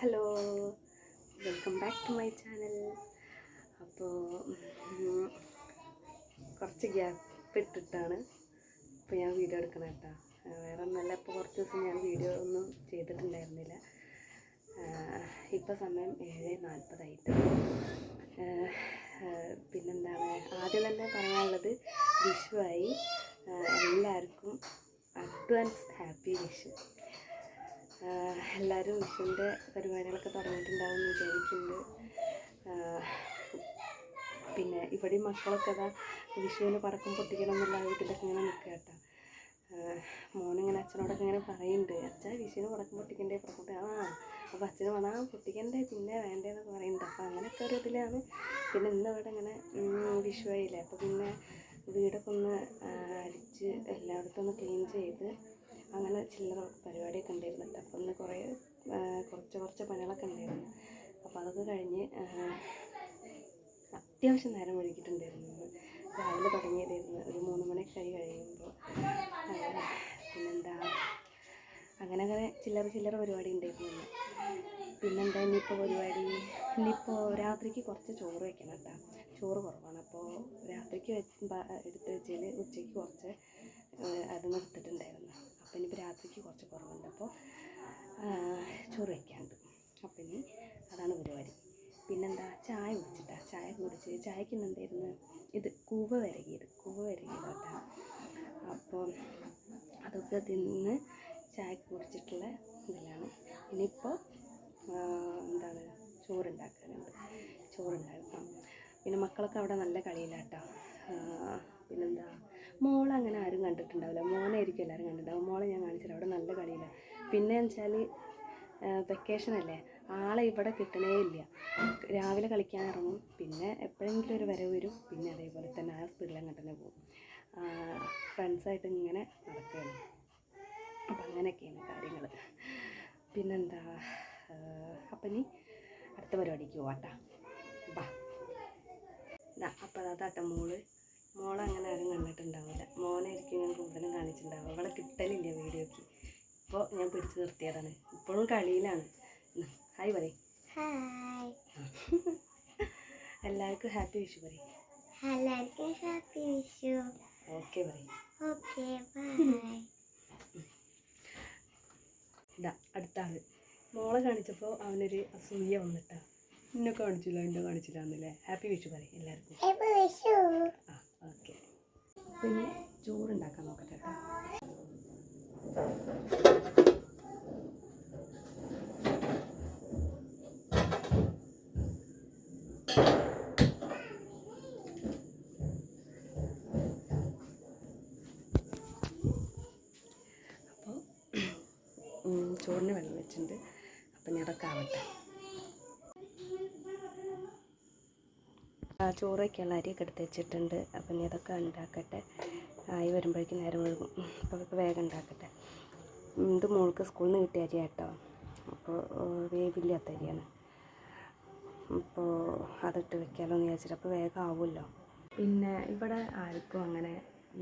Hello, welcome back to my channel. അപ്പോൾ കുറച്ച് gap ഇട്ടിട്ടാണ് ഇപ്പോൾ ഞാൻ വീഡിയോ എടുക്കണം കേട്ടോ. വേറെ ഒന്നല്ല, ഇപ്പോൾ കുറച്ച് ദിവസം ഞാൻ വീഡിയോ ഒന്നും ചെയ്തിട്ടുണ്ടായിരുന്നില്ല. ഇപ്പോൾ സമയം 7:40 പിന്നെന്താണ്, ആദ്യം തന്നെ പറയാനുള്ളത്, വിഷുവായി. എല്ലാവർക്കും അഡ്വാൻസ് ഹാപ്പി വിഷു. എല്ലാവരും വിഷുവിൻ്റെ പരിപാടികളൊക്കെ തുടങ്ങിയിട്ടുണ്ടാവുമെന്ന് വിചാരിക്കുന്നുണ്ട്. പിന്നെ ഇവിടെ മക്കളൊക്കെ അതാ വിഷുവിന് പടക്കം പൊട്ടിക്കണം എന്നുള്ള വീട്ടിലൊക്കെ ഇങ്ങനെ നിൽക്കുക കേട്ടോ. മോനിങ്ങനെ അച്ഛനോടൊക്കെ ഇങ്ങനെ പറയുന്നുണ്ട്, അച്ഛാ വിഷുവിന് പടക്കം പൊട്ടിക്കണ്ടേ, പടക്കം അപ്പോൾ അച്ഛന് വേണം പൊട്ടിക്കണ്ടേ, പിന്നെ വേണ്ടേന്നൊക്കെ പറയുന്നുണ്ട്. അപ്പോൾ അങ്ങനെയൊക്കെ ഒരു ഇതിലാണ്. പിന്നെ ഇന്ന് ഇവിടെ ഇങ്ങനെ വിഷുവായില്ലേ, അപ്പോൾ പിന്നെ വീടൊക്കെ ഒന്ന് അടിച്ച് എല്ലായിടത്തും ഒന്ന് ക്ലീൻ ചെയ്ത് അങ്ങനെ ചില്ലറ പരിപാടിയൊക്കെ ഉണ്ടായിരുന്നു. അപ്പോൾ ഒന്ന് കുറച്ച് പണികളൊക്കെ ഉണ്ടായിരുന്നു. അപ്പോൾ അതൊക്കെ കഴിഞ്ഞ് അത്യാവശ്യം നേരം വൈകിട്ടുണ്ടായിരുന്നു. രാവിലെ തുടങ്ങിയതായിരുന്നു, ഒരു 3 മണിയൊക്കെ കഴിയുമ്പോൾ. പിന്നെന്താ, അങ്ങനെ ചില്ലറ പരിപാടി ഉണ്ടായിരുന്നു. പിന്നെന്താ ഇനിയിപ്പോൾ പരിപാടി, ഇനിയിപ്പോൾ രാത്രിക്ക് കുറച്ച് ചോറ് വയ്ക്കണം കേട്ടോ. ചോറ് കുറവാണ്, അപ്പോൾ രാത്രിക്ക് എടുത്ത് വെച്ചാൽ ഉച്ചയ്ക്ക് കുറച്ച് അത് നിർത്തിട്ടുണ്ടായിരുന്നു. അപ്പോൾ ഇനിയിപ്പോൾ രാത്രിക്ക് കുറച്ച് കുറവുണ്ട്, അപ്പോൾ ചോറ് വയ്ക്കാണ്ട്. അപ്പോൾ ഇനി അതാണ് പരിപാടി. പിന്നെന്താ, ചായ കുടിച്ച് ചായക്ക് ഇന്നെന്തായിരുന്നു, ഇത് കൂവ വരകിയത് കേട്ടോ. അപ്പോൾ അതൊക്കെ തിന്ന് ചായക്ക് കുടിച്ചിട്ടുള്ള ഇതിലാണ്. ഇനിയിപ്പോൾ എന്താണ്, ചോറുണ്ടാക്കാനുണ്ട്. പിന്നെ മക്കളൊക്കെ അവിടെ നല്ല കളിയിലാട്ടോ. പിന്നെന്താ, മോളങ്ങനെ ആരും കണ്ടിട്ടുണ്ടാവില്ല, മോനായിരിക്കും എല്ലാവരും കണ്ടിട്ടുണ്ടാവും. മോളെ ഞാൻ കാണിച്ചില്ല, അവിടെ നല്ല കളിയിലാണ്. പിന്നെ വെച്ചാൽ വെക്കേഷനല്ലേ, ആളെ ഇവിടെ കിട്ടണേ ഇല്ല. രാവിലെ കളിക്കാൻ ഇറങ്ങും, പിന്നെ എപ്പോഴെങ്കിലും ഒരു വരവ് വരും, പിന്നെ അതേപോലെ തന്നെ ആ സ്പീഡിൽ അങ്ങോട്ട് തന്നെ പോകും. ഫ്രണ്ട്സായിട്ട് ഇങ്ങനെ നടക്കുകയാണ്. അപ്പം അങ്ങനെയൊക്കെയാണ് കാര്യങ്ങൾ. പിന്നെന്താ, അപ്പം ഇനി അടുത്ത പരിപാടിക്ക് പോവാട്ടാ. ബാ. അപ്പോൾ അതാട്ടെ മോളെ അങ്ങനെ ആരും കണ്ടിട്ടുണ്ടാവില്ല. മോനായിരിക്കും ഞാൻ കൂടുതലും കാണിച്ചിട്ടുണ്ടാവുക. അവളെ കിട്ടലില്ല വീഡിയോക്ക്. ഇപ്പോൾ ഞാൻ പിടിച്ചു നിർത്തിയതാണ്. ഇപ്പോഴും കളിയിലാണ്. ഹായ് പറയും. എല്ലാവർക്കും ഹാപ്പി വിഷു പറയും. ഓക്കെ പറയും. ഇതാ അടുത്ത ആൾ. മോളെ കാണിച്ചപ്പോൾ അവനൊരു അസൂയ വന്നിട്ടാ. എന്നെ കാണിച്ചില്ല എന്നല്ലേ. ഹാപ്പി വിഷു പറയും എല്ലാവർക്കും. ഓക്കെ. പിന്നെ ചോറുണ്ടാക്കാൻ നോക്കട്ടെ കേട്ടോ. അപ്പോൾ ചോറിന് വെള്ളം വെച്ചിട്ടുണ്ട്. അപ്പം ഞാൻ അതൊക്കെ ആവട്ടെ. ചോറൊക്കെയുള്ള അരിയൊക്കെ എടുത്ത് വെച്ചിട്ടുണ്ട്. അപ്പം ഇനി അതൊക്കെ ഉണ്ടാക്കട്ടെ. ആയി വരുമ്പോഴേക്കും നേരം വൈകും. അപ്പോൾ അതൊക്കെ വേഗം ഉണ്ടാക്കട്ടെ. ഇത് മോൾക്ക് സ്കൂളിൽ നിന്ന് കിട്ടിയ അരിയാണ് കേട്ടോ. അപ്പോൾ വേവില്ലാത്ത അരിയാണ്. അപ്പോൾ അതിട്ട് വെക്കാമല്ലോ എന്ന് വിചാരിച്ചിട്ട്. അപ്പോൾ വേഗം ആവുമല്ലോ. പിന്നെ ഇവിടെ ആർക്കും അങ്ങനെ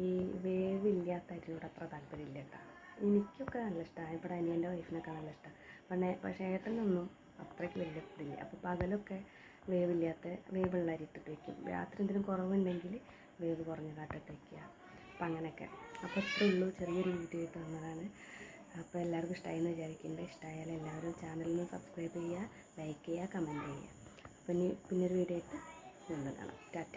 ഈ വേവില്ലാത്ത അരിയോട് അത്ര താല്പര്യമില്ല കേട്ടോ. എനിക്കൊക്കെ നല്ല ഇഷ്ടമാണ്. ഇവിടെ അനിയൻ്റെ വൈഫിനൊക്കെ നല്ല ഇഷ്ടമാണ്. പക്ഷേ ഏട്ടനൊന്നും അത്രയ്ക്ക് വലിയ ഇതില്ല. അപ്പോൾ പകലൊക്കെ വേവുള്ള അരി ഇട്ടിട്ട് വയ്ക്കും. രാത്രി എന്തെങ്കിലും കുറവുണ്ടെങ്കിൽ വേവ് കുറഞ്ഞതായിട്ടിട്ട് വയ്ക്കുക. അപ്പം അങ്ങനെയൊക്കെ. അപ്പോൾ ഇത്രയേ ഉള്ളൂ, ചെറിയൊരു വീഡിയോ ആയിട്ട് വന്നതാണ്. അപ്പോൾ എല്ലാവർക്കും ഇഷ്ടമായെന്ന് വിചാരിക്കുന്നുണ്ട്. ഇഷ്ടമായാലും എല്ലാവരും ചാനലിന് സബ്സ്ക്രൈബ് ചെയ്യുക, ലൈക്ക് ചെയ്യുക, കമൻറ്റ് ചെയ്യുക. അപ്പോൾ പിന്നൊരു വീഡിയോ ആയിട്ട് വീണ്ടും കാണാം. ടാറ്റ.